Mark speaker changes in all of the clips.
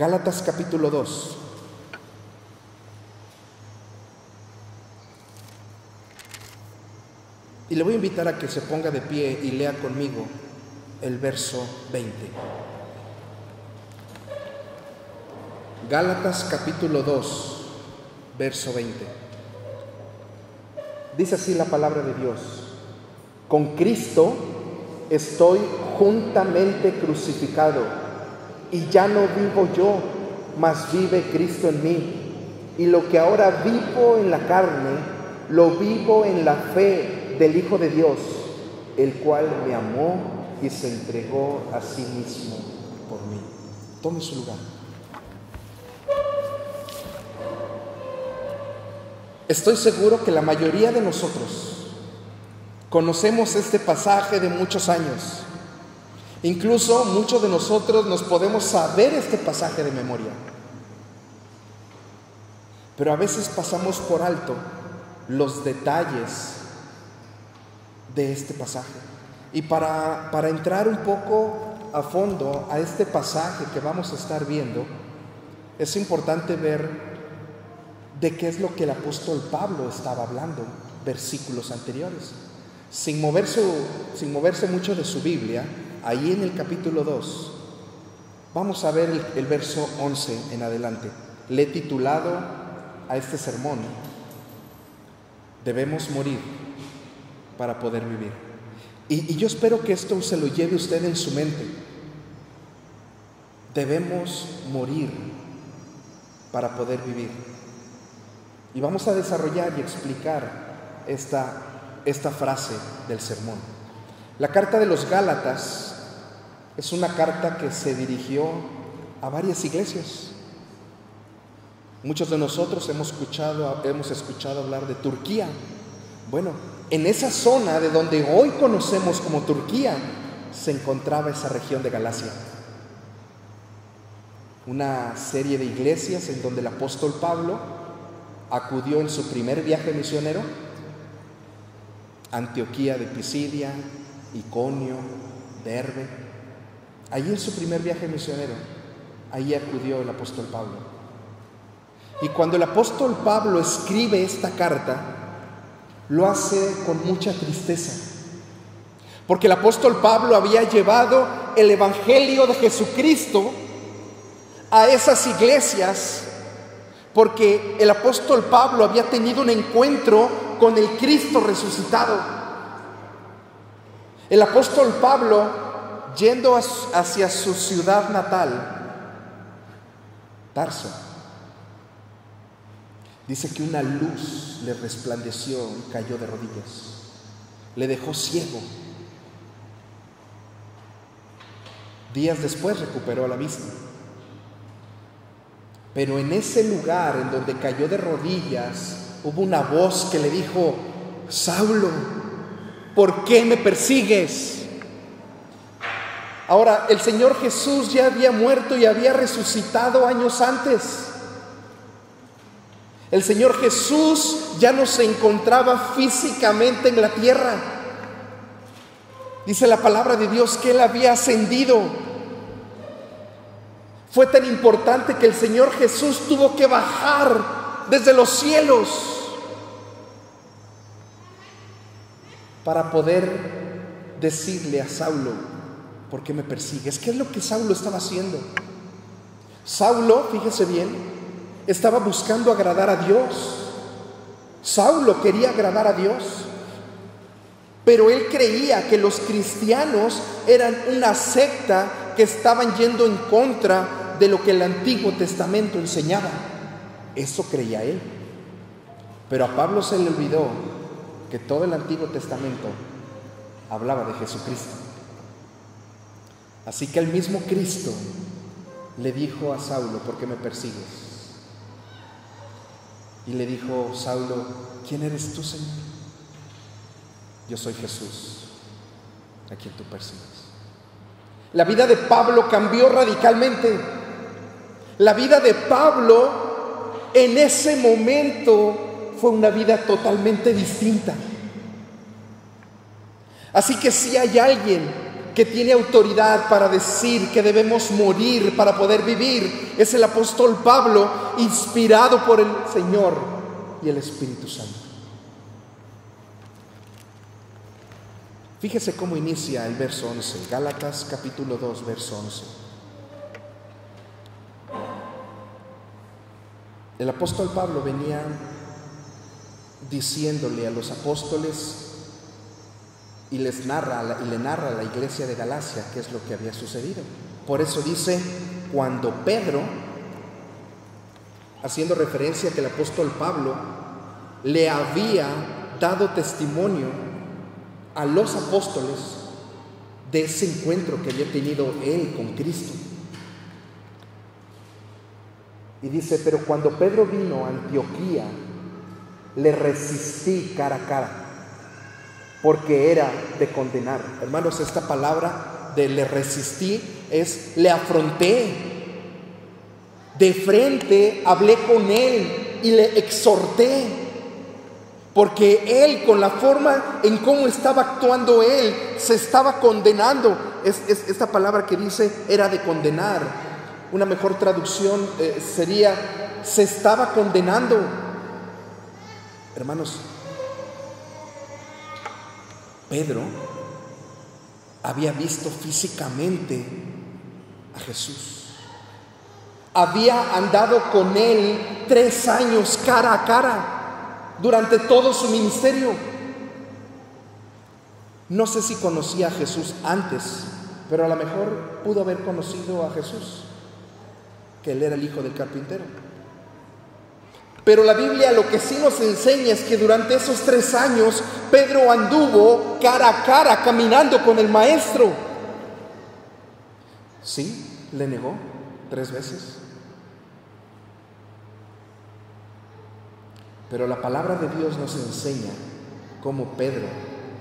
Speaker 1: Gálatas capítulo 2. Y le voy a invitar a que se ponga de pie y lea conmigo el verso 20. Gálatas capítulo 2, verso 20. Dice así la palabra de Dios: con Cristo estoy juntamente crucificado, y ya no vivo yo, mas vive Cristo en mí. Y lo que ahora vivo en la carne, lo vivo en la fe del Hijo de Dios, el cual me amó y se entregó a sí mismo por mí. Tome su lugar. Estoy seguro que la mayoría de nosotros conocemos este pasaje de muchos años. Incluso muchos de nosotros nos podemos saber este pasaje de memoria. Pero a veces pasamos por alto los detalles de este pasaje. Y para entrar un poco a fondo a este pasaje que vamos a estar viendo, es importante ver de qué es lo que el apóstol Pablo estaba hablando versículos anteriores. Sin moverse mucho de su Biblia, ahí en el capítulo 2, vamos a ver el verso 11 en adelante. Le he titulado a este sermón: debemos morir para poder vivir. Y yo espero que esto se lo lleve usted en su mente. Debemos morir para poder vivir. Y vamos a desarrollar y explicar esta frase del sermón. La carta de los Gálatas es una carta que se dirigió a varias iglesias. Muchos de nosotros hemos escuchado hablar de Turquía. Bueno, en esa zona de donde hoy conocemos como Turquía se encontraba esa región de Galacia. Una serie de iglesias en donde el apóstol Pablo acudió en su primer viaje misionero: Antioquía de Pisidia, Iconio, Derbe. Allí en su primer viaje misionero, ahí acudió el apóstol Pablo. Y cuando el apóstol Pablo escribe esta carta, lo hace con mucha tristeza, porque el apóstol Pablo había llevado el evangelio de Jesucristo a esas iglesias, porque el apóstol Pablo había tenido un encuentro con el Cristo resucitado. El apóstol Pablo, yendo hacia su ciudad natal, Tarso, dice que una luz le resplandeció y cayó de rodillas. Le dejó ciego. Días después recuperó la vista. Pero en ese lugar en donde cayó de rodillas, hubo una voz que le dijo: Saulo, ¿por qué me persigues? Ahora, el Señor Jesús ya había muerto y había resucitado años antes. El Señor Jesús ya no se encontraba físicamente en la tierra. Dice la palabra de Dios que Él había ascendido. Fue tan importante que el Señor Jesús tuvo que bajar desde los cielos para poder decirle a Saulo: ¿por qué me persigues? ¿Qué es lo que Saulo estaba haciendo? Saulo, fíjese bien, estaba buscando agradar a Dios. Saulo quería agradar a Dios, pero él creía que los cristianos eran una secta que estaban yendo en contra de lo que el Antiguo Testamento enseñaba. Eso creía él. Pero a Pablo se le olvidó que todo el Antiguo Testamento hablaba de Jesucristo. Así que el mismo Cristo le dijo a Saulo: ¿por qué me persigues? Y le dijo Saulo: ¿quién eres tú, Señor? Yo soy Jesús, a quien tú persigues. La vida de Pablo cambió radicalmente. La vida de Pablo en ese momento fue una vida totalmente distinta. Así que si hay alguien que tiene autoridad para decir que debemos morir para poder vivir, es el apóstol Pablo, inspirado por el Señor y el Espíritu Santo. Fíjese cómo inicia el verso 11, Gálatas capítulo 2, verso 11. El apóstol Pablo venía diciéndole a los apóstoles y le narra a la iglesia de Galacia qué es lo que había sucedido. Por eso dice, cuando Pedro, haciendo referencia a que el apóstol Pablo le había dado testimonio a los apóstoles de ese encuentro que había tenido él con Cristo. Y dice, pero cuando Pedro vino a Antioquía, le resistí cara a cara, porque era de condenar. Hermanos, esta palabra de le resistí es le afronté. De frente hablé con él y le exhorté, porque él, con la forma en cómo estaba actuando él, se estaba condenando. Esta palabra que dice era de condenar. Una mejor traducción sería se estaba condenando. Hermanos, Pedro había visto físicamente a Jesús. Había andado con él 3 años cara a cara durante todo su ministerio. No sé si conocía a Jesús antes, pero a lo mejor pudo haber conocido a Jesús, que él era el hijo del carpintero. Pero la Biblia lo que sí nos enseña es que durante esos 3 años Pedro anduvo cara a cara caminando con el maestro. Sí, le negó 3 veces. Pero la palabra de Dios nos enseña cómo Pedro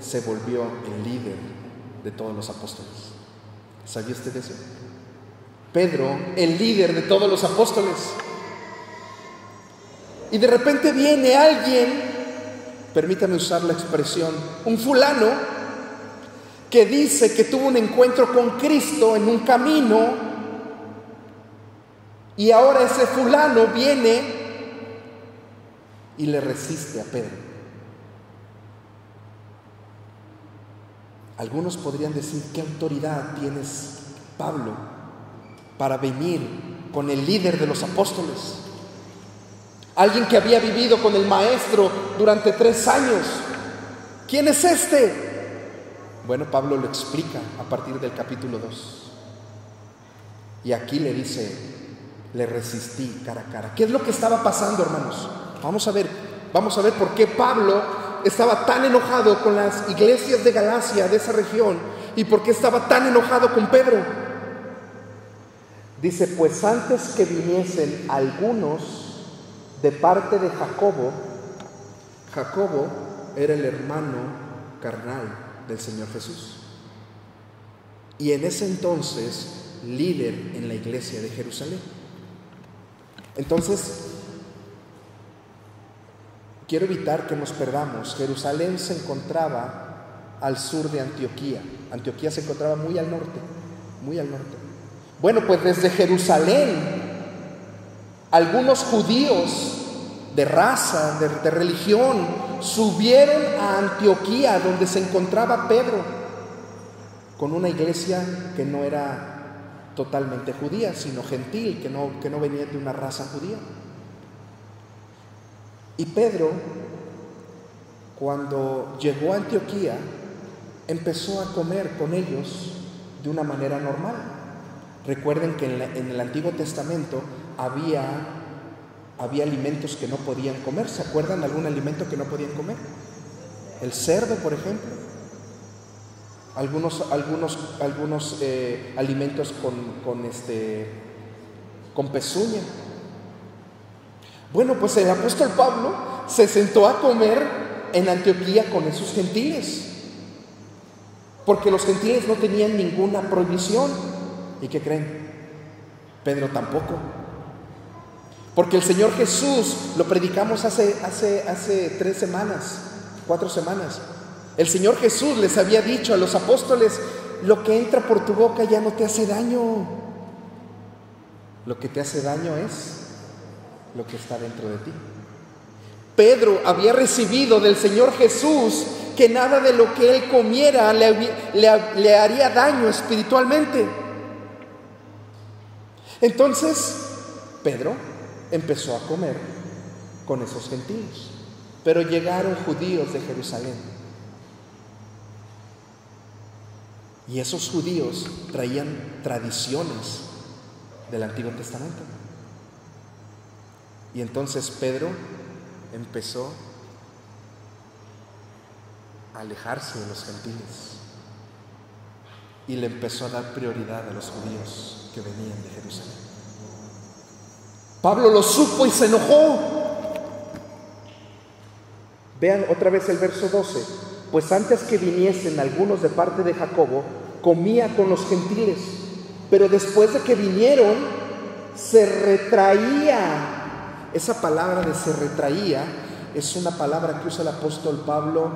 Speaker 1: se volvió el líder de todos los apóstoles. ¿Sabía usted eso? Pedro, el líder de todos los apóstoles. Y de repente viene alguien, permítame usar la expresión, un fulano, que dice que tuvo un encuentro con Cristo en un camino, y ahora ese fulano viene y le resiste a Pedro. Algunos podrían decir, ¿qué autoridad tienes, Pablo, para venir con el líder de los apóstoles? Alguien que había vivido con el maestro durante 3 años. ¿Quién es este? Bueno, Pablo lo explica a partir del capítulo 2. Y aquí le dice, le resistí cara a cara. ¿Qué es lo que estaba pasando, hermanos? Vamos a ver por qué Pablo estaba tan enojado con las iglesias de Galacia, de esa región, y por qué estaba tan enojado con Pedro. Dice, pues antes que viniesen algunos de parte de Jacobo era el hermano carnal del Señor Jesús, y en ese entonces líder en la iglesia de Jerusalén. Entonces, quiero evitar que nos perdamos. Jerusalén se encontraba al sur de Antioquía. Antioquía se encontraba muy al norte, muy al norte. Bueno, pues desde Jerusalén, algunos judíos de raza, de religión, subieron a Antioquía, donde se encontraba Pedro, con una iglesia que no era totalmente judía, sino gentil, que no venía de una raza judía. Y Pedro, cuando llegó a Antioquía, empezó a comer con ellos de una manera normal. Recuerden que en el Antiguo Testamento había alimentos que no podían comer. ¿Se acuerdan de algún alimento que no podían comer? El cerdo, por ejemplo. Algunos alimentos con pezuña. Bueno, pues el apóstol Pablo se sentó a comer en Antioquía con esos gentiles, porque los gentiles no tenían ninguna prohibición. ¿Y qué creen? Pedro tampoco. Porque el Señor Jesús, lo predicamos hace 3 semanas, 4 semanas. El Señor Jesús les había dicho a los apóstoles lo que entra por tu boca ya no te hace daño. Lo que te hace daño es lo que está dentro de ti. Pedro había recibido del Señor Jesús que nada de lo que él comiera le haría daño espiritualmente. Entonces, Pedro empezó a comer con esos gentiles. Pero llegaron judíos de Jerusalén. Y esos judíos traían tradiciones del Antiguo Testamento. Y entonces Pedro empezó a alejarse de los gentiles y le empezó a dar prioridad a los judíos que venían de Jerusalén. Pablo lo supo y se enojó. Vean otra vez el verso 12. Pues antes que viniesen algunos de parte de Jacobo, comía con los gentiles, pero después de que vinieron, se retraía. Esa palabra de se retraía es una palabra que usa el apóstol Pablo,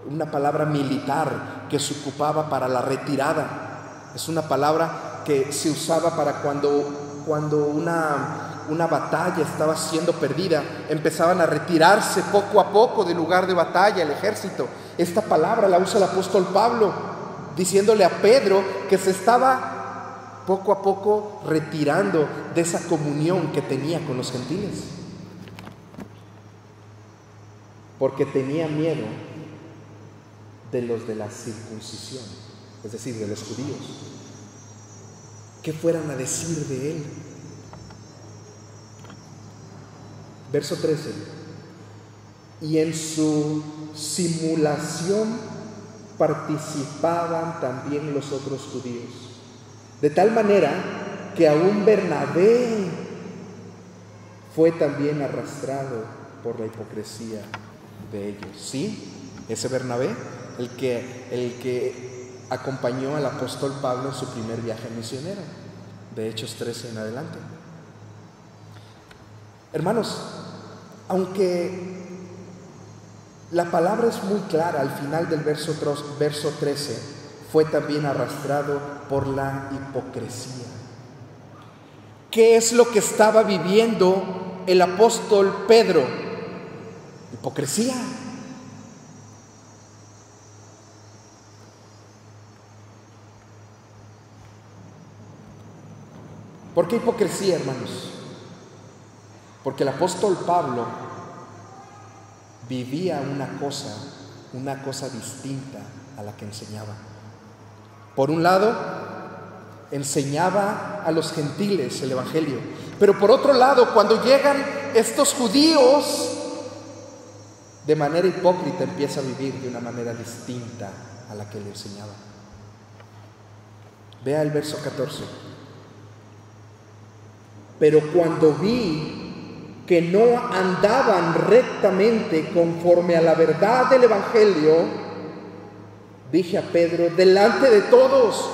Speaker 1: una palabra militar que se ocupaba para la retirada. Es una palabra que se usaba para cuando una batalla estaba siendo perdida, empezaban a retirarse poco a poco del lugar de batalla el ejército. Esta palabra la usa el apóstol Pablo, diciéndole a Pedro que se estaba poco a poco retirando de esa comunión que tenía con los gentiles, porque tenía miedo de los de la circuncisión, es decir, de los judíos. ¿Qué fueran a decir de él? Verso 13. Y en su simulación participaban también los otros judíos, de tal manera que aún Bernabé fue también arrastrado por la hipocresía de ellos. ¿Sí? Ese Bernabé, el que acompañó al apóstol Pablo en su primer viaje misionero, de Hechos 13 en adelante. Hermanos, aunque la palabra es muy clara al final del verso 13, fue también arrastrado por la hipocresía. ¿Qué es lo que estaba viviendo el apóstol Pedro? Hipocresía. ¿Por qué hipocresía, hermanos? Porque el apóstol Pablo vivía una cosa distinta a la que enseñaba. Por un lado, enseñaba a los gentiles el evangelio, pero por otro lado, cuando llegan estos judíos, de manera hipócrita empieza a vivir de una manera distinta a la que le enseñaba. Vea el verso 14. Pero cuando vi que no andaban rectamente conforme a la verdad del evangelio, dije a Pedro delante de todos.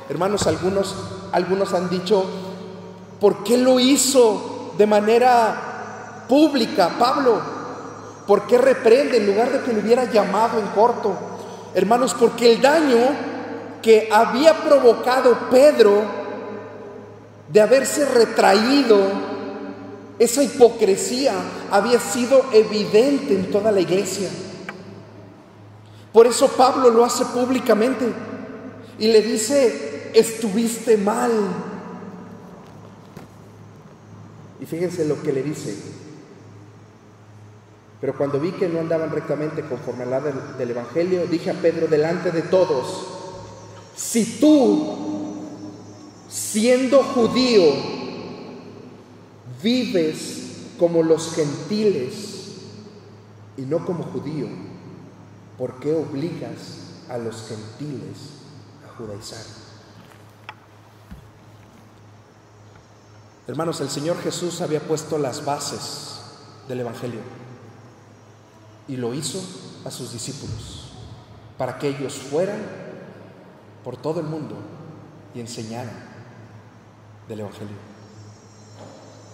Speaker 1: Hermanos, algunos han dicho, ¿por qué lo hizo de manera pública Pablo? ¿Por qué reprende en lugar de que le hubiera llamado en corto? Hermanos, porque el daño que había provocado Pedro de haberse retraído, esa hipocresía había sido evidente en toda la iglesia. Por eso Pablo lo hace públicamente y le dice, estuviste mal. Y fíjense lo que le dice. Pero cuando vi que no andaban rectamente conforme a la del evangelio, dije a Pedro delante de todos, si tú, siendo judío, vives como los gentiles y no como judío, ¿por qué obligas a los gentiles a judaizar? Hermanos, el Señor Jesús había puesto las bases del evangelio y lo hizo a sus discípulos para que ellos fueran por todo el mundo y enseñaran del evangelio.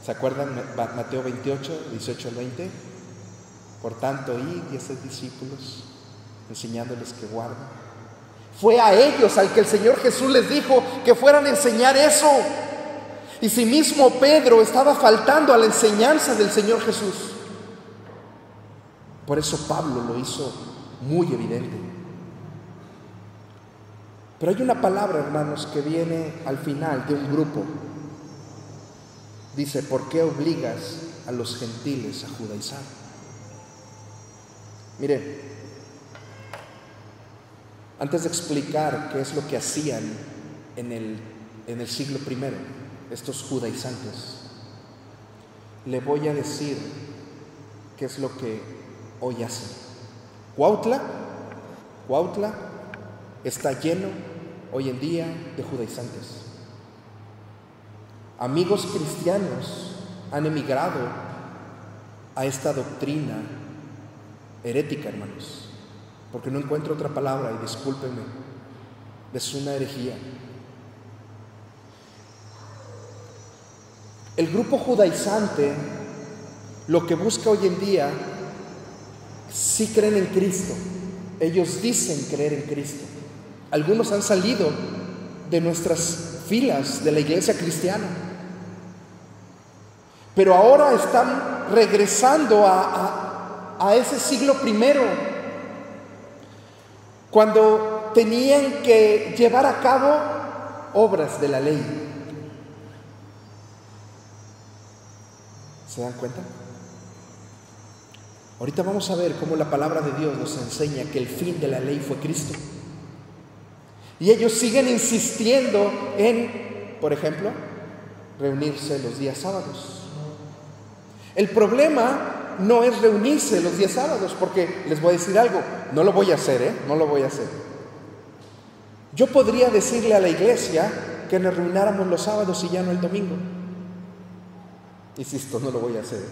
Speaker 1: ¿Se acuerdan Mateo 28, 18 al 20? Por tanto, id y haced discípulos, enseñándoles que guarden. Fue a ellos al que el Señor Jesús les dijo que fueran a enseñar eso. Y si mismo Pedro estaba faltando a la enseñanza del Señor Jesús. Por eso Pablo lo hizo muy evidente. Pero hay una palabra, hermanos, que viene al final de un grupo. Dice: ¿por qué obligas a los gentiles a judaizar? Mire, antes de explicar qué es lo que hacían en el siglo I, estos judaizantes, le voy a decir qué es lo que hoy hacen. Cuautla está lleno hoy en día de judaizantes. Amigos cristianos han emigrado a esta doctrina herética, hermanos, porque no encuentro otra palabra, y discúlpenme, es una herejía. El grupo judaizante lo que busca hoy en día, sí creen en Cristo, ellos dicen creer en Cristo. Algunos han salido de nuestras filas de la iglesia cristiana, pero ahora están regresando a ese siglo I, cuando tenían que llevar a cabo obras de la ley. ¿Se dan cuenta? Ahorita vamos a ver cómo la palabra de Dios nos enseña que el fin de la ley fue Cristo. Y ellos siguen insistiendo en, por ejemplo, reunirse los días sábados. El problema no es reunirse los días sábados, porque les voy a decir algo, no lo voy a hacer, no lo voy a hacer. Yo podría decirle a la iglesia que nos reunáramos los sábados y ya no el domingo. Insisto, no lo voy a hacer.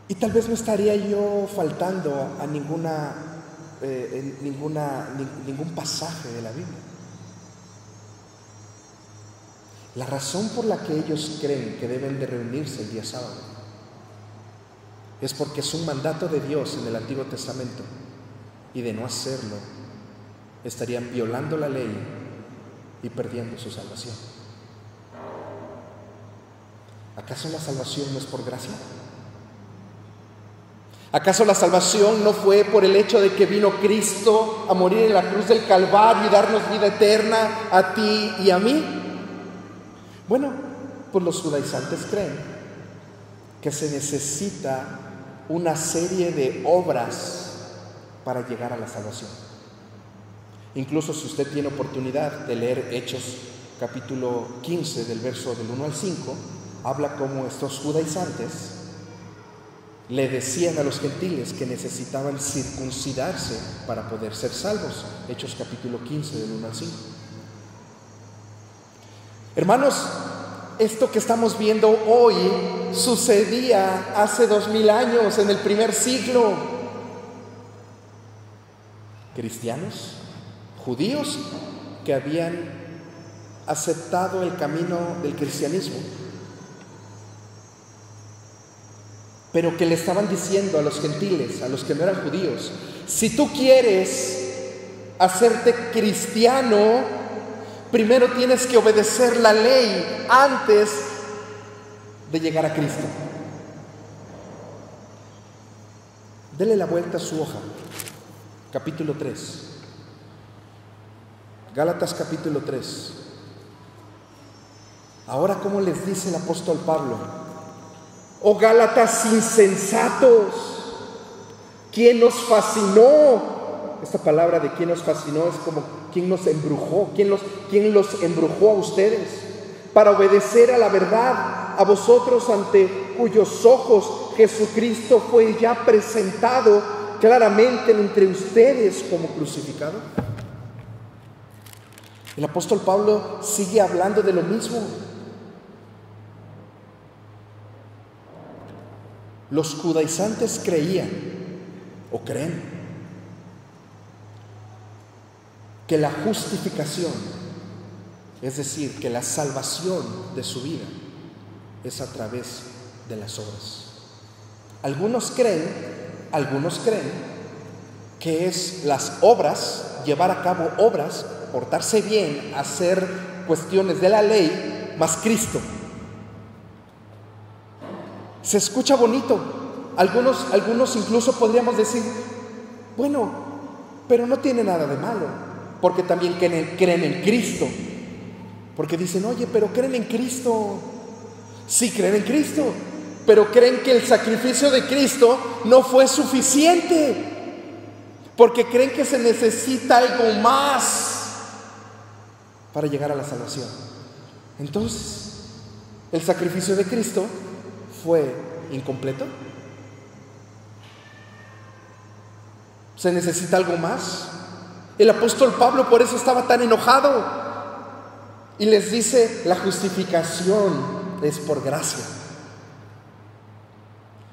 Speaker 1: Y tal vez no estaría yo faltando a ningún pasaje de la Biblia. La razón por la que ellos creen que deben de reunirse el día sábado es porque es un mandato de Dios en el Antiguo Testamento, y de no hacerlo estarían violando la ley y perdiendo su salvación. ¿Acaso la salvación no es por gracia? ¿Acaso la salvación no fue por el hecho de que vino Cristo a morir en la cruz del Calvario y darnos vida eterna a ti y a mí? Bueno, pues los judaizantes creen que se necesita una serie de obras para llegar a la salvación. Incluso si usted tiene oportunidad de leer Hechos capítulo 15 del verso del 1 al 5, habla cómo estos judaizantes le decían a los gentiles que necesitaban circuncidarse para poder ser salvos. Hechos capítulo 15 del 1 al 5. Hermanos, esto que estamos viendo hoy sucedía hace 2000 años, en el primer siglo. Cristianos, judíos que habían aceptado el camino del cristianismo, pero que le estaban diciendo a los gentiles, a los que no eran judíos: si tú quieres hacerte cristiano, primero tienes que obedecer la ley antes de llegar a Cristo. Dele la vuelta a su hoja, capítulo 3, Gálatas capítulo 3. Ahora, ¿cómo les dice el apóstol Pablo? Oh Gálatas insensatos, ¿quién nos fascinó? Esta palabra de quién nos fascinó es como quién nos embrujó, quién los embrujó a ustedes para obedecer a la verdad, a vosotros ante cuyos ojos Jesucristo fue ya presentado claramente entre ustedes como crucificado. El apóstol Pablo sigue hablando de lo mismo. Los judaizantes creían o creen que la justificación, es decir, que la salvación de su vida, es a través de las obras. Algunos creen que es las obras, llevar a cabo obras, portarse bien, hacer cuestiones de la ley, más Cristo. Se escucha bonito. Algunos incluso podríamos decir, bueno, pero no tiene nada de malo, porque también creen en Cristo. Porque dicen, oye, pero creen en Cristo. Sí, creen en Cristo, pero creen que el sacrificio de Cristo no fue suficiente, porque creen que se necesita algo más para llegar a la salvación. Entonces, ¿el sacrificio de Cristo fue incompleto? ¿Se necesita algo más? El apóstol Pablo por eso estaba tan enojado y les dice, la justificación es por gracia.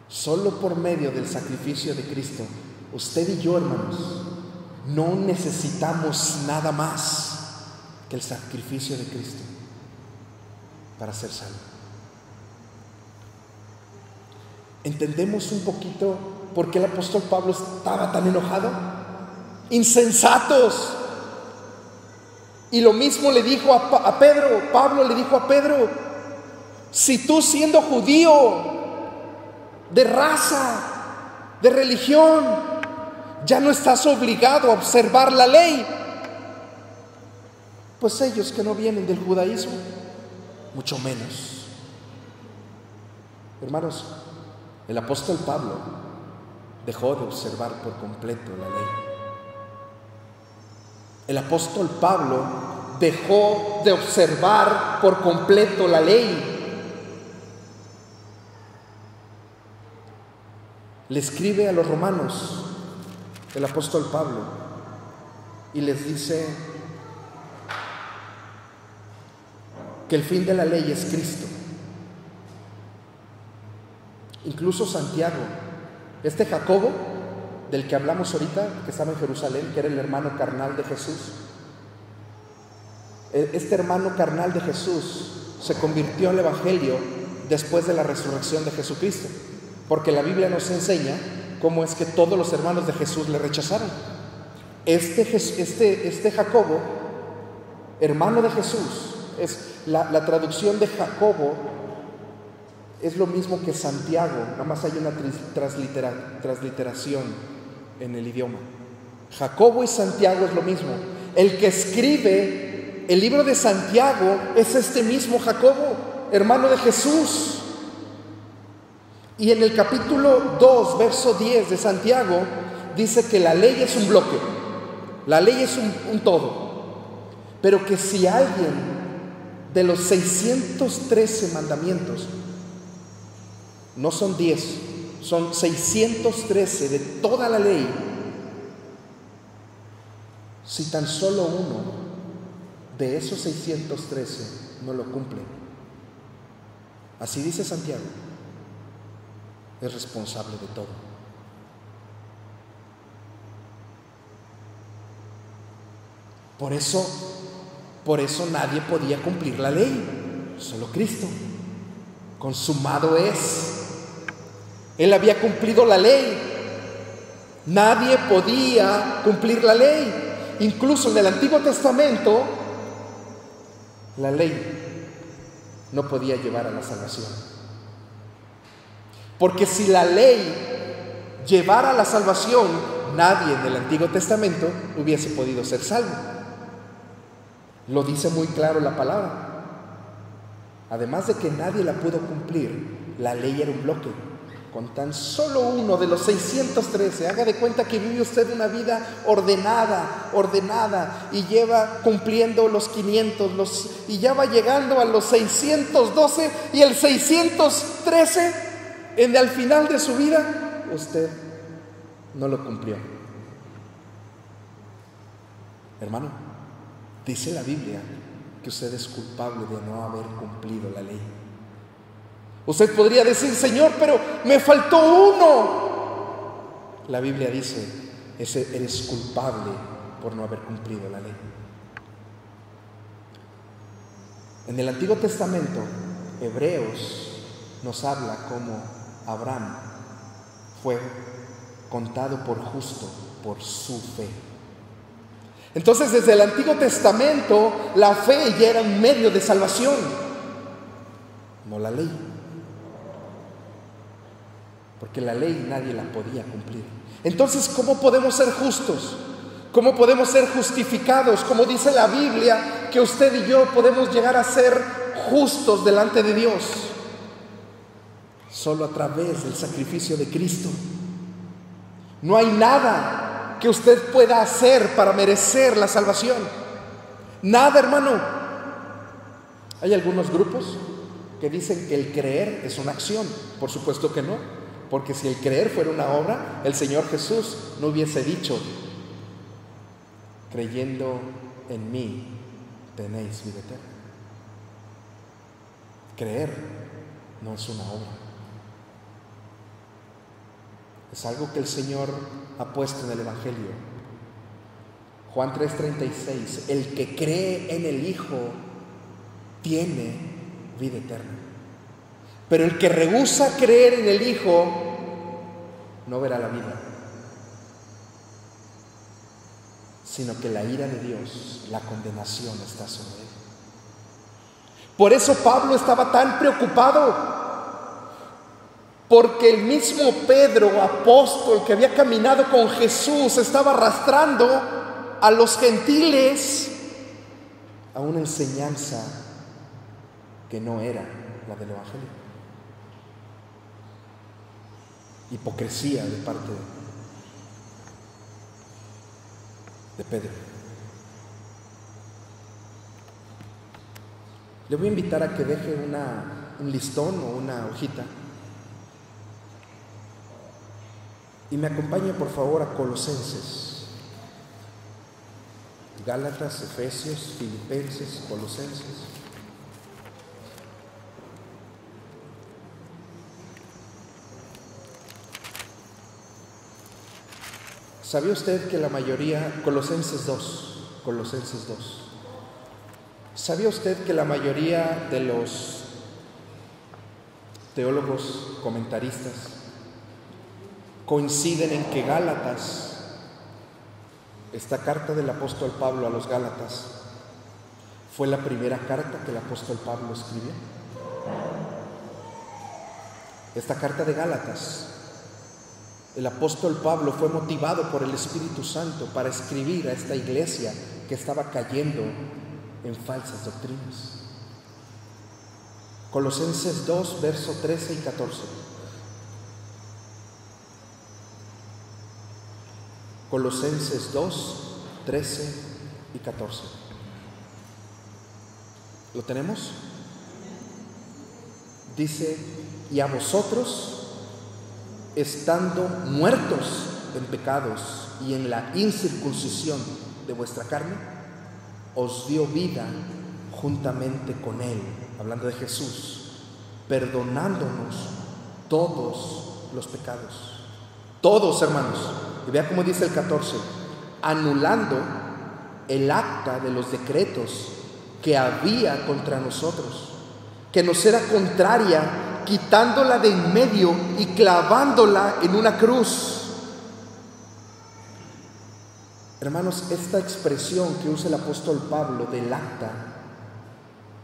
Speaker 1: Solo por medio del sacrificio de Cristo. Usted y yo, hermanos, no necesitamos nada más que el sacrificio de Cristo para ser salvos. ¿Entendemos un poquito por qué el apóstol Pablo estaba tan enojado? Insensatos. Y lo mismo le dijo a Pedro. Pablo le dijo a Pedro, si tú siendo judío, de raza, de religión, ya no estás obligado a observar la ley, pues ellos que no vienen del judaísmo, mucho menos. Hermanos, el apóstol Pablo dejó de observar por completo la ley. El apóstol Pablo dejó de observar por completo la ley. Le escribe a los romanos el apóstol Pablo y les dice que el fin de la ley es Cristo. Incluso Santiago, este Jacobo del que hablamos ahorita, que estaba en Jerusalén, que era el hermano carnal de Jesús, este hermano carnal de Jesús se convirtió al evangelio después de la resurrección de Jesucristo, porque la Biblia nos enseña cómo es que todos los hermanos de Jesús le rechazaron. Este Jacobo, hermano de Jesús, es la traducción de Jacobo es lo mismo que Santiago, nada más hay una transliteración en el idioma. Jacobo y Santiago es lo mismo. El que escribe el libro de Santiago es este mismo Jacobo, hermano de Jesús. Y en el capítulo 2, verso 10 de Santiago, dice que la ley es un bloque, la ley es un todo, pero que si alguien de los 613 mandamientos, no son 10, son 613 de toda la ley, si tan solo uno de esos 613 no lo cumple, así dice Santiago, es responsable de todo. Por eso nadie podía cumplir la ley, solo Cristo. Consumado es. Él había cumplido la ley. Nadie podía cumplir la ley. Incluso en el Antiguo Testamento, la ley no podía llevar a la salvación. Porque si la ley llevara a la salvación, nadie en el Antiguo Testamento hubiese podido ser salvo. Lo dice muy claro la palabra. Además de que nadie la pudo cumplir, la ley era un bloque. Con tan solo uno de los 613, haga de cuenta que vive usted una vida ordenada, y lleva cumpliendo los 500, y ya va llegando a los 612, y el 613, al final de su vida, usted no lo cumplió. Hermano, dice la Biblia que usted es culpable de no haber cumplido la ley. Usted podría decir, Señor, pero me faltó uno. La Biblia dice, eres culpable por no haber cumplido la ley. En el Antiguo Testamento, Hebreos nos habla cómo Abraham fue contado por justo por su fe. Entonces, desde el Antiguo Testamento, la fe ya era un medio de salvación, no la ley. Porque la ley nadie la podía cumplir. Entonces, ¿cómo podemos ser justos? ¿Cómo podemos ser justificados? Como dice la Biblia, que usted y yo podemos llegar a ser justos delante de Dios. Solo a través del sacrificio de Cristo. No hay nada que usted pueda hacer para merecer la salvación. Nada, hermano. Hay algunos grupos que dicen que el creer es una acción. Por supuesto que no, porque si el creer fuera una obra, el Señor Jesús no hubiese dicho: creyendo en mí tenéis vida eterna. Creer no es una obra, es algo que el Señor ha puesto en el Evangelio. Juan 3:36: el que cree en el Hijo tiene vida eterna, pero el que rehúsa creer en el Hijo no verá la vida, sino que la ira de Dios, la condenación está sobre él. Por eso Pablo estaba tan preocupado, porque el mismo Pedro, apóstol que había caminado con Jesús, estaba arrastrando a los gentiles a una enseñanza que no era la del Evangelio. Hipocresía de parte de Pedro. Le voy a invitar a que deje un listón o una hojita y me acompañe por favor a Colosenses, Gálatas, Efesios, Filipenses, Colosenses. ¿Sabía usted que la mayoría, Colosenses 2, ¿sabía usted que la mayoría de los teólogos comentaristas coinciden en que Gálatas, esta carta del apóstol Pablo a los Gálatas, fue la primera carta que el apóstol Pablo escribió? Esta carta de Gálatas, el apóstol Pablo fue motivado por el Espíritu Santo para escribir a esta iglesia que estaba cayendo en falsas doctrinas. Colosenses 2, versos 13 y 14. Colosenses 2, 13 y 14. ¿Lo tenemos? Dice: y a vosotros, estando muertos en pecados y en la incircuncisión de vuestra carne, os dio vida juntamente con Él, hablando de Jesús, perdonándonos todos los pecados. Todos, hermanos. Y vea cómo dice el 14: anulando el acta de los decretos que había contra nosotros, que nos era contraria, quitándola de en medio y clavándola en una cruz. Hermanos, esta expresión que usa el apóstol Pablo del acta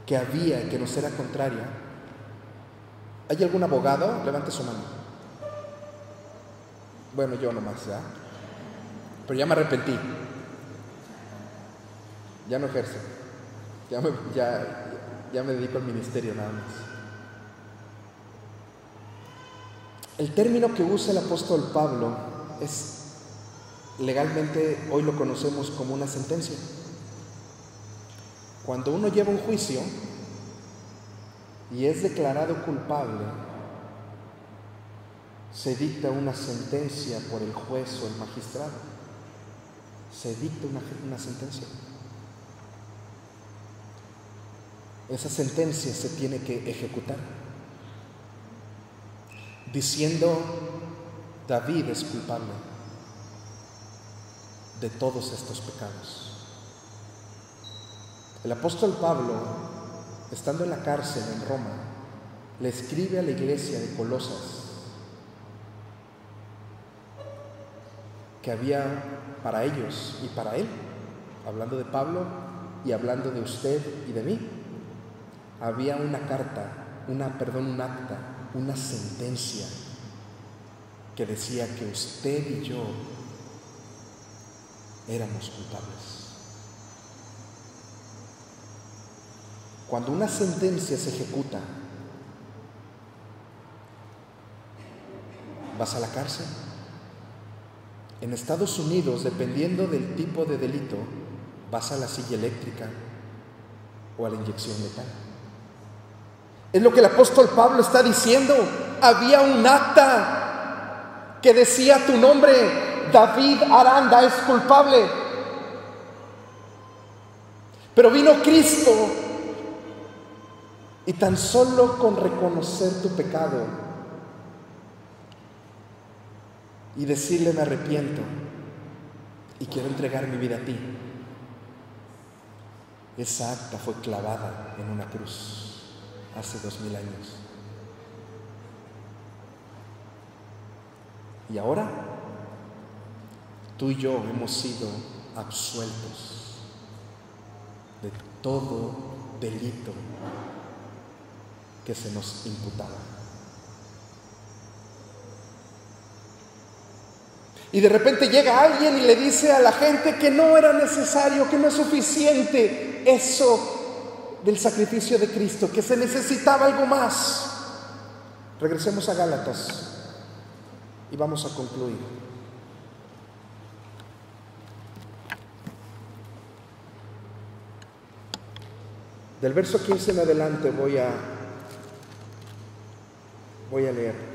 Speaker 1: que había y que nos era contraria, ¿hay algún abogado? Levante su mano. Bueno, yo nomás, ¿ya? Pero ya me arrepentí. Ya no ejerzo. Ya me dedico al ministerio nada más. El término que usa el apóstol Pablo es, legalmente hoy lo conocemos como una sentencia. Cuando uno lleva un juicio y es declarado culpable, se dicta una sentencia por el juez o el magistrado. Se dicta una sentencia. Esa sentencia se tiene que ejecutar. Diciendo: David es culpable de todos estos pecados. El apóstol Pablo, estando en la cárcel en Roma, le escribe a la iglesia de Colosas que había para ellos y para él, hablando de Pablo y hablando de usted y de mí. Había una carta, un acta, una sentencia que decía que usted y yo éramos culpables. Cuando una sentencia se ejecuta, vas a la cárcel. En Estados Unidos, dependiendo del tipo de delito, vas a la silla eléctrica o a la inyección letal. Es lo que el apóstol Pablo está diciendo. Había un acta que decía tu nombre, David Aranda es culpable. Pero vino Cristo y tan solo con reconocer tu pecado y decirle me arrepiento y quiero entregar mi vida a ti, esa acta fue clavada en una cruz hace 2000 años. Y ahora tú y yo hemos sido absueltos de todo delito que se nos imputaba. Y de repente llega alguien y le dice a la gente que no era necesario, que no es suficiente eso del sacrificio de Cristo, que se necesitaba algo más. Regresemos a Gálatas y vamos a concluir. Del verso 15 en adelante voy a leer.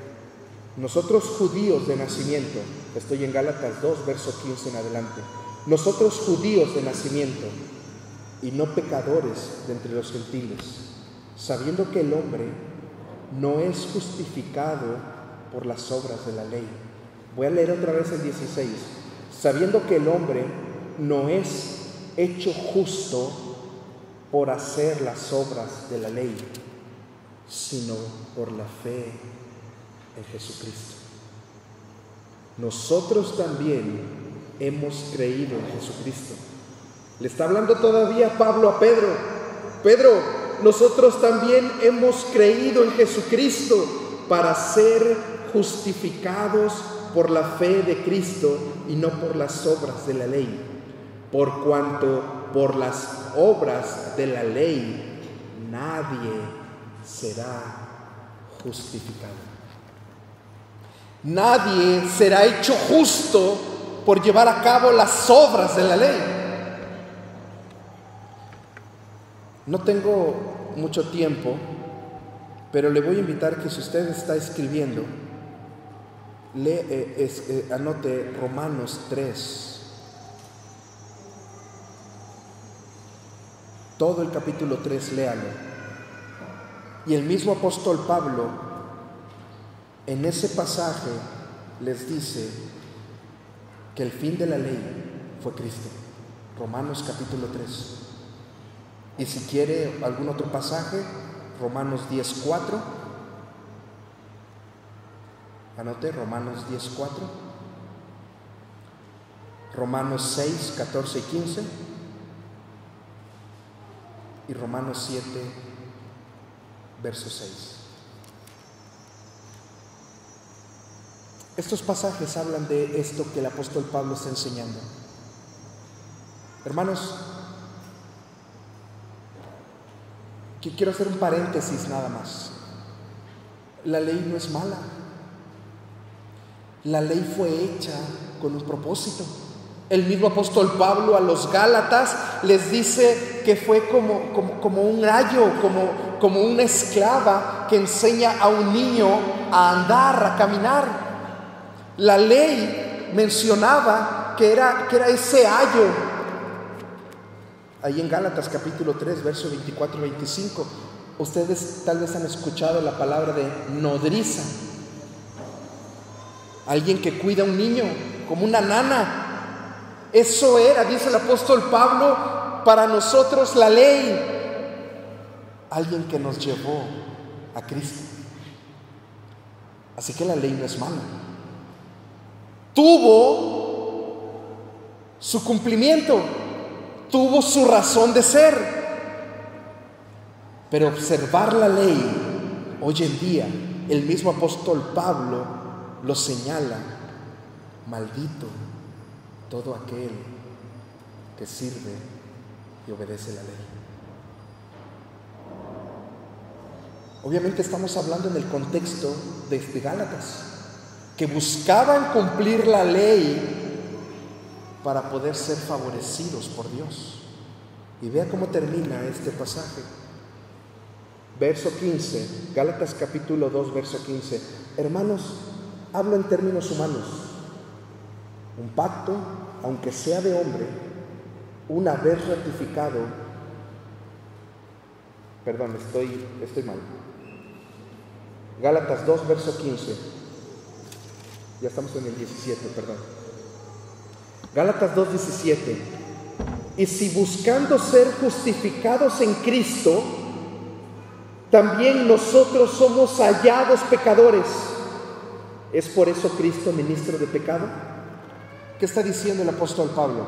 Speaker 1: Nosotros judíos de nacimiento, estoy en Gálatas 2, verso 15 en adelante. Nosotros judíos de nacimiento y no pecadores de entre los gentiles, sabiendo que el hombre no es justificado por las obras de la ley. Voy a leer otra vez el 16. Sabiendo que el hombre no es hecho justo por hacer las obras de la ley, sino por la fe en Jesucristo. Nosotros también hemos creído en Jesucristo. Le está hablando todavía Pablo a Pedro. Pedro, nosotros también hemos creído en Jesucristo para ser justificados por la fe de Cristo y no por las obras de la ley, por cuanto por las obras de la ley nadie será justificado. Nadie será hecho justo por llevar a cabo las obras de la ley. No tengo mucho tiempo, pero le voy a invitar que si usted está escribiendo, anote Romanos 3. Todo el capítulo 3, léalo. Y el mismo apóstol Pablo en ese pasaje les dice que el fin de la ley fue Cristo. Romanos capítulo 3. Y si quiere algún otro pasaje, Romanos 10:4. Anote Romanos 10:4. Romanos 6, 14 y 15. Y Romanos 7, verso 6. Estos pasajes hablan de esto que el apóstol Pablo está enseñando. Hermanos, quiero hacer un paréntesis nada más. La ley no es mala. La ley fue hecha con un propósito. El mismo apóstol Pablo a los Gálatas les dice que fue como un rayo, como una esclava que enseña a un niño a andar, a caminar. La ley mencionaba que era ese ayo. Ahí en Gálatas capítulo 3, verso 24 y 25, ustedes tal vez han escuchado la palabra de nodriza. Alguien que cuida a un niño, como una nana. Eso era, dice el apóstol Pablo, para nosotros la ley. Alguien que nos llevó a Cristo. Así que la ley no es mala. Tuvo su cumplimiento, tuvo su razón de ser. Pero observar la ley, hoy en día, el mismo apóstol Pablo lo señala: maldito todo aquel que sirve y obedece la ley. Obviamente estamos hablando en el contexto de Gálatas, que buscaban cumplir la ley para poder ser favorecidos por Dios. Y vea cómo termina este pasaje. Verso 15, Gálatas capítulo 2, verso 15. Hermanos, hablo en términos humanos. Un pacto, aunque sea de hombre, una vez ratificado, perdón, estoy mal. Gálatas 2, verso 15. Ya estamos en el 17, perdón. Gálatas 2, 17. Y si buscando ser justificados en Cristo, también nosotros somos hallados pecadores, ¿es por eso Cristo ministro de pecado? ¿Qué está diciendo el apóstol Pablo?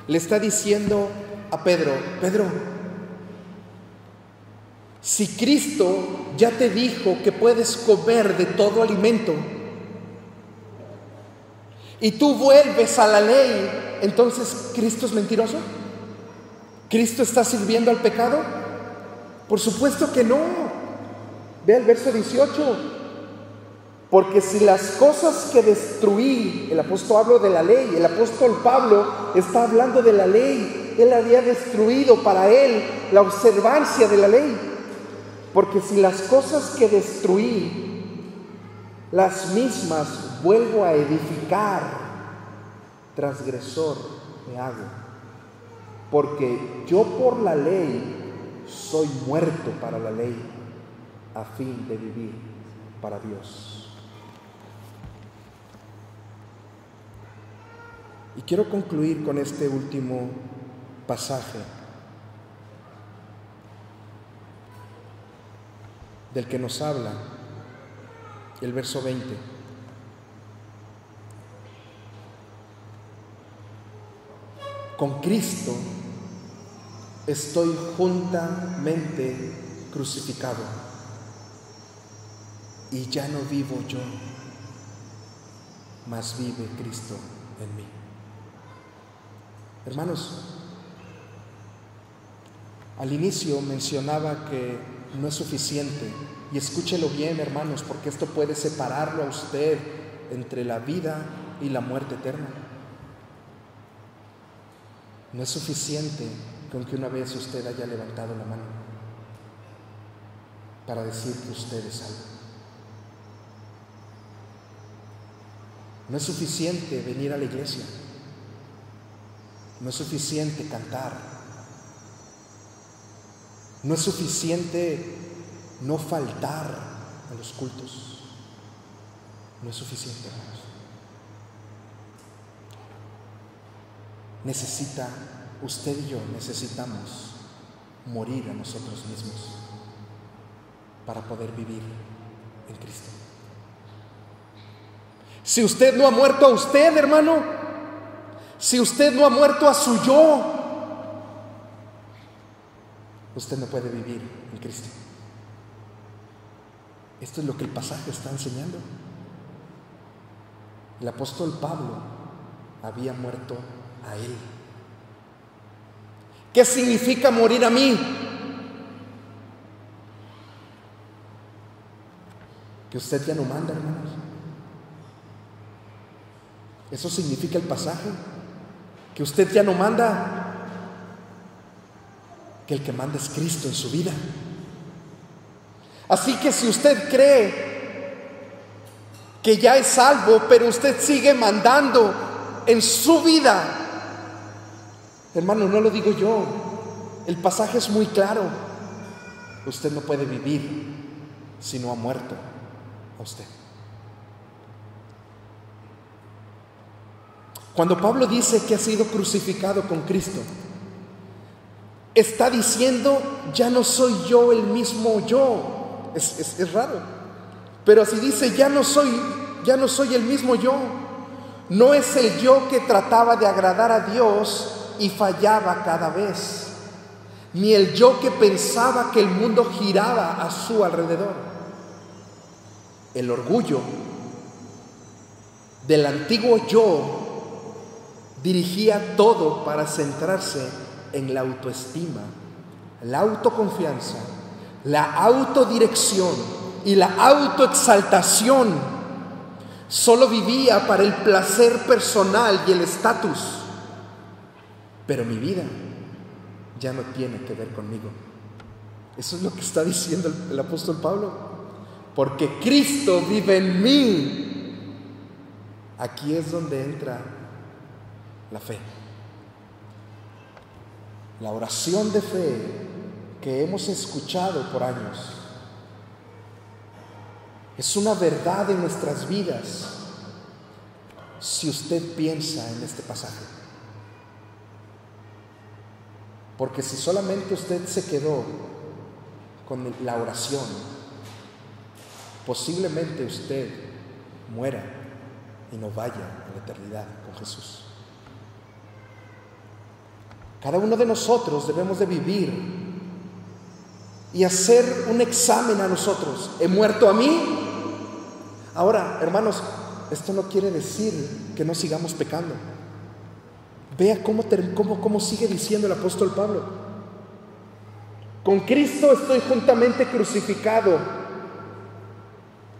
Speaker 1: Le está diciendo a Pedro: Pedro, si Cristo ya te dijo que puedes comer de todo alimento y tú vuelves a la ley, entonces ¿Cristo es mentiroso? ¿Cristo está sirviendo al pecado? Por supuesto que no. Ve el verso 18. Porque si las cosas que destruí, el apóstol habla de la ley, el apóstol Pablo está hablando de la ley. Él había destruido para él la observancia de la ley. Porque si las cosas que destruí, las mismas vuelvo a edificar, transgresor me hago. Porque yo por la ley soy muerto para la ley, a fin de vivir para Dios. Y quiero concluir con este último pasaje del que nos habla el verso 20. Con Cristo estoy juntamente crucificado, y ya no vivo yo, mas vive Cristo en mí. Hermanos, al inicio mencionaba que no es suficiente, y escúchelo bien, hermanos, porque esto puede separarlo a usted entre la vida y la muerte eterna. No es suficiente con que una vez usted haya levantado la mano para decir que usted es salvo. No es suficiente venir a la iglesia. No es suficiente cantar. No es suficiente no faltar a los cultos. No es suficiente, hermanos. Usted y yo necesitamos morir a nosotros mismos para poder vivir en Cristo. Si usted no ha muerto a usted, hermano, si usted no ha muerto a su yo, usted no puede vivir en Cristo. Esto es lo que el pasaje está enseñando. El apóstol Pablo había muerto a él. ¿Qué significa morir a mí? Que usted ya no manda, hermanos. Eso significa el pasaje. Que usted ya no manda. Que el que manda es Cristo en su vida. Así que si usted cree que ya es salvo, pero usted sigue mandando en su vida, hermano, no lo digo yo, el pasaje es muy claro. Usted no puede vivir si no ha muerto a usted. Cuando Pablo dice que ha sido crucificado con Cristo, está diciendo: ya no soy yo el mismo yo. Es raro, pero así dice: ya no soy el mismo yo. No es el yo que trataba de agradar a Dios y fallaba cada vez, ni el yo que pensaba que el mundo giraba a su alrededor. El orgullo del antiguo yo dirigía todo para centrarse en la autoestima, la autoconfianza, la autodirección y la autoexaltación. Solo vivía para el placer personal y el estatus. Pero mi vida ya no tiene que ver conmigo. Eso es lo que está diciendo el apóstol Pablo. Porque Cristo vive en mí. Aquí es donde entra la fe. La oración de fe que hemos escuchado por años es una verdad en nuestras vidas si usted piensa en este pasaje. Porque si solamente usted se quedó con la oración, posiblemente usted muera y no vaya a la eternidad con Jesús. Cada uno de nosotros debemos de vivir y hacer un examen a nosotros. ¿He muerto a mí? Ahora, hermanos, esto no quiere decir que no sigamos pecando. Vea cómo sigue diciendo el apóstol Pablo. Con Cristo estoy juntamente crucificado,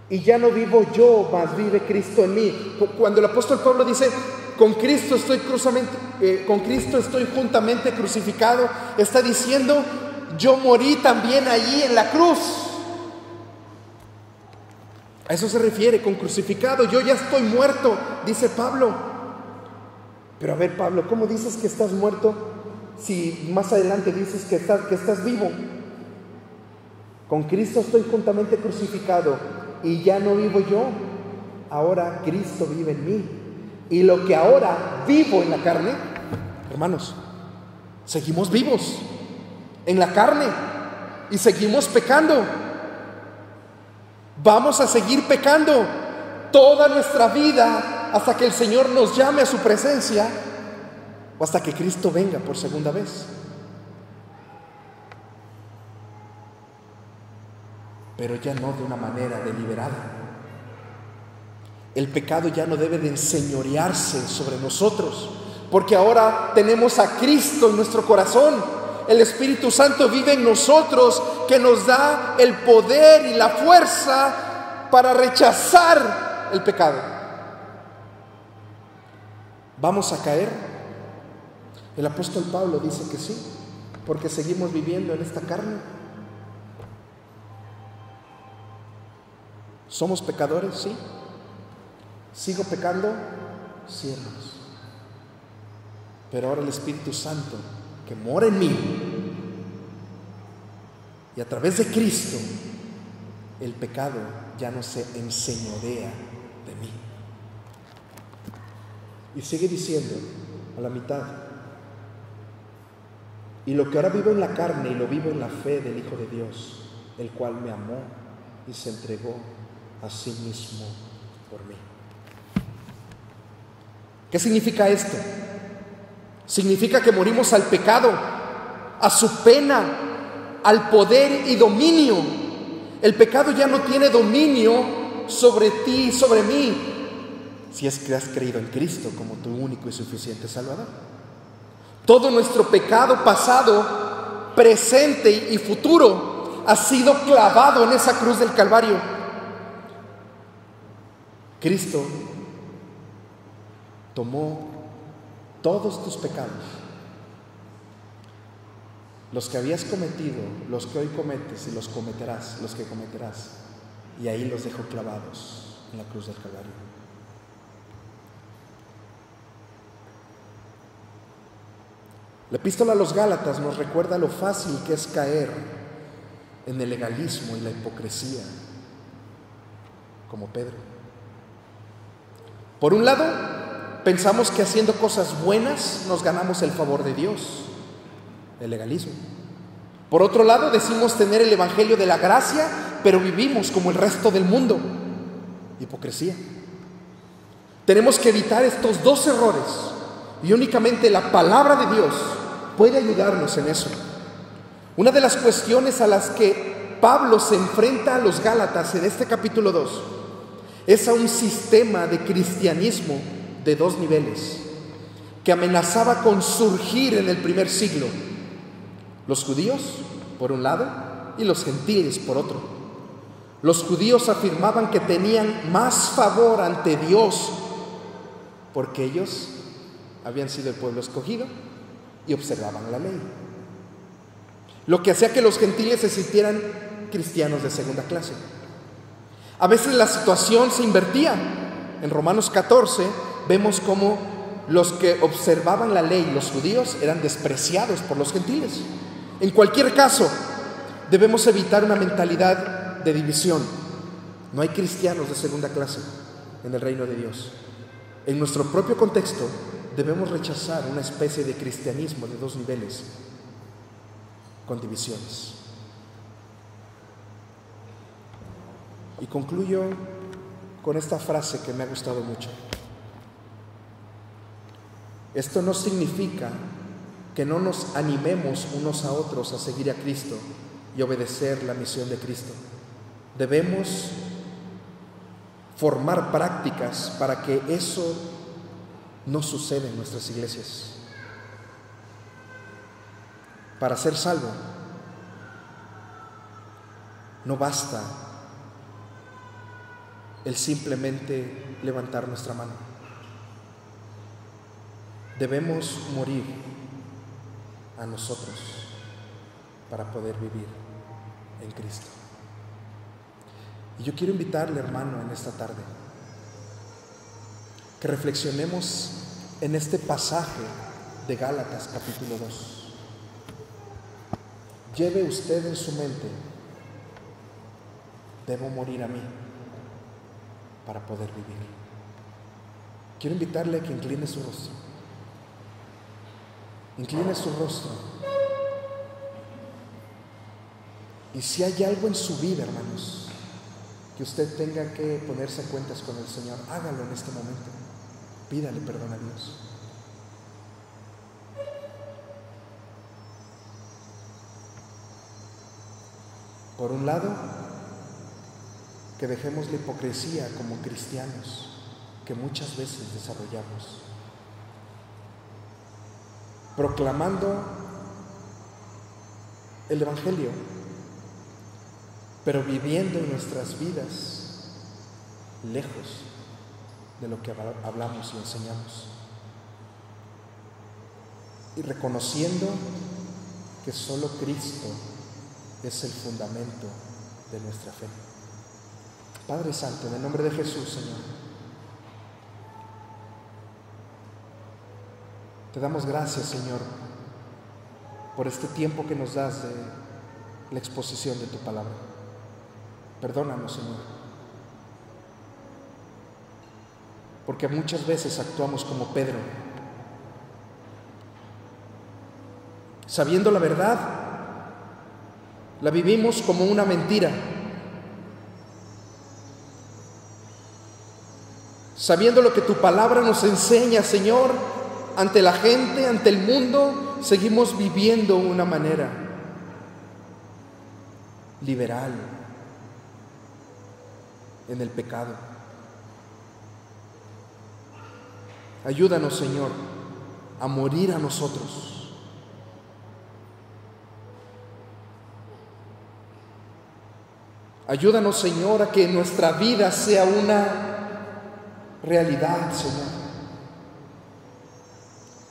Speaker 1: y ya no vivo yo, mas vive Cristo en mí. Cuando el apóstol Pablo dice, con Cristo estoy juntamente crucificado, está diciendo, yo morí también allí en la cruz. A eso se refiere con crucificado. Yo ya estoy muerto, dice Pablo. Pero a ver, Pablo, ¿cómo dices que estás muerto si más adelante dices que estás vivo? Con Cristo estoy juntamente crucificado y ya no vivo yo, ahora Cristo vive en mí. Y lo que ahora vivo en la carne, hermanos, seguimos vivos en la carne y seguimos pecando. Vamos a seguir pecando toda nuestra vida hasta que el Señor nos llame a su presencia o hasta que Cristo venga por segunda vez. Pero ya no de una manera deliberada. El pecado ya no debe de enseñorearse sobre nosotros, porque ahora tenemos a Cristo en nuestro corazón. El Espíritu Santo vive en nosotros, que nos da el poder y la fuerza para rechazar el pecado. ¿Vamos a caer? El apóstol Pablo dice que sí, porque seguimos viviendo en esta carne. ¿Somos pecadores? Sí. ¿Sigo pecando? Sí, hermanos. Pero ahora el Espíritu Santo que mora en mí, y a través de Cristo, el pecado ya no se enseñorea de mí. Y sigue diciendo a la mitad, y lo que ahora vivo en la carne, y lo vivo en la fe del Hijo de Dios, el cual me amó y se entregó a sí mismo por mí. ¿Qué significa esto? Significa que morimos al pecado, a su pena, al poder y dominio. El pecado ya no tiene dominio sobre ti y sobre mí, si es que has creído en Cristo como tu único y suficiente Salvador. Todo nuestro pecado pasado, presente y futuro ha sido clavado en esa cruz del Calvario. Cristo tomó todos tus pecados, los que habías cometido, los que hoy cometes y los que cometerás, y ahí los dejó clavados en la cruz del Calvario. La epístola a los Gálatas nos recuerda lo fácil que es caer en el legalismo y la hipocresía, como Pedro. Por un lado, pensamos que haciendo cosas buenas nos ganamos el favor de Dios, el legalismo. Por otro lado, decimos tener el evangelio de la gracia, pero vivimos como el resto del mundo, hipocresía. Tenemos que evitar estos dos errores y únicamente la palabra de Dios puede ayudarnos en eso. Una de las cuestiones a las que Pablo se enfrenta a los Gálatas en este capítulo 2 es a un sistema de cristianismo de dos niveles que amenazaba con surgir en el primer siglo. Los judíos, por un lado, y los gentiles, por otro. Los judíos afirmaban que tenían más favor ante Dios porque ellos habían sido el pueblo escogido y observaban la ley, lo que hacía que los gentiles se sintieran cristianos de segunda clase. A veces la situación se invertía. En Romanos 14 vemos cómo los que observaban la ley, los judíos, eran despreciados por los gentiles. En cualquier caso, debemos evitar una mentalidad de división. No hay cristianos de segunda clase en el reino de Dios. En nuestro propio contexto debemos rechazar una especie de cristianismo de dos niveles con divisiones. Y concluyo con esta frase que me ha gustado mucho. Esto no significa que no nos animemos unos a otros a seguir a Cristo y obedecer la misión de Cristo. Debemos formar prácticas para que eso no suceda en nuestras iglesias. Para ser salvo, no basta el simplemente levantar nuestra mano. Debemos morir a nosotros para poder vivir en Cristo. Y yo quiero invitarle, hermano, en esta tarde, que reflexionemos en este pasaje de Gálatas capítulo 2. Lleve usted en su mente: debo morir a mí para poder vivir. Quiero invitarle a que incline su rostro. Incline su rostro. Y si hay algo en su vida, hermanos, que usted tenga que ponerse a cuentas con el Señor, hágalo en este momento. Pídale perdón a Dios. Por un lado, que dejemos la hipocresía como cristianos que muchas veces desarrollamos, proclamando el Evangelio, pero viviendo nuestras vidas lejos de lo que hablamos y enseñamos, y reconociendo que solo Cristo es el fundamento de nuestra fe. Padre Santo, en el nombre de Jesús, Señor, te damos gracias, Señor, por este tiempo que nos das de la exposición de tu palabra. Perdónanos, Señor, porque muchas veces actuamos como Pedro, sabiendo la verdad, la vivimos como una mentira. Sabiendo lo que tu palabra nos enseña, Señor, ante la gente, ante el mundo, seguimos viviendo de una manera liberal en el pecado. Ayúdanos, Señor, a morir a nosotros. Ayúdanos, Señor, a que nuestra vida sea una realidad, Señor.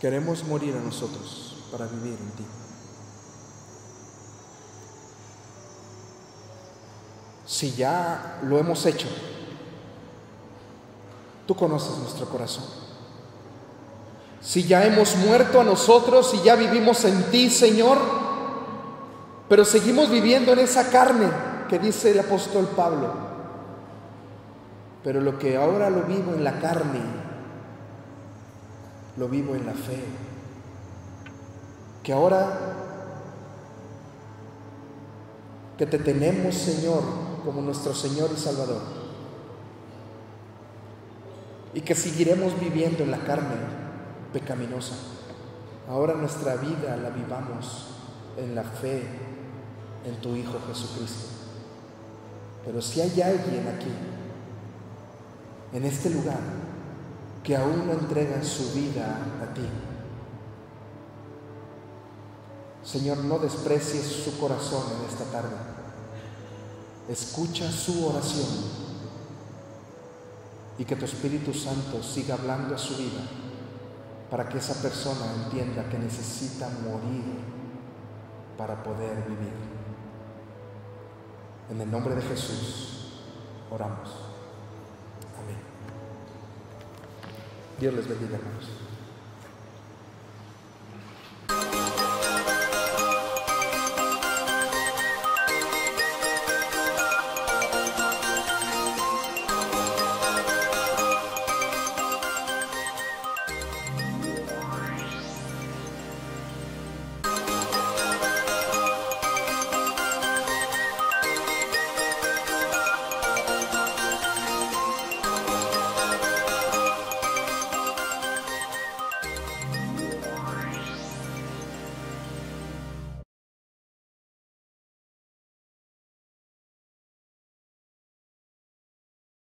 Speaker 1: Queremos morir a nosotros para vivir en ti. Si ya lo hemos hecho, tú conoces nuestro corazón. Si ya hemos muerto a nosotros y ya vivimos en ti, Señor, pero seguimos viviendo en esa carne que dice el apóstol Pablo, pero lo que ahora lo vivo en la carne, lo vivo en la fe. Que ahora que te tenemos, Señor, como nuestro Señor y Salvador, y que seguiremos viviendo en la carne pecaminosa. Ahora nuestra vida la vivamos en la fe en tu Hijo Jesucristo. Pero si hay alguien aquí, en este lugar, que aún no entrega su vida a ti, Señor, no desprecies su corazón en esta tarde. Escucha su oración y que tu Espíritu Santo siga hablando a su vida para que esa persona entienda que necesita morir para poder vivir. En el nombre de Jesús oramos. Amén. Dios les bendiga, hermanos.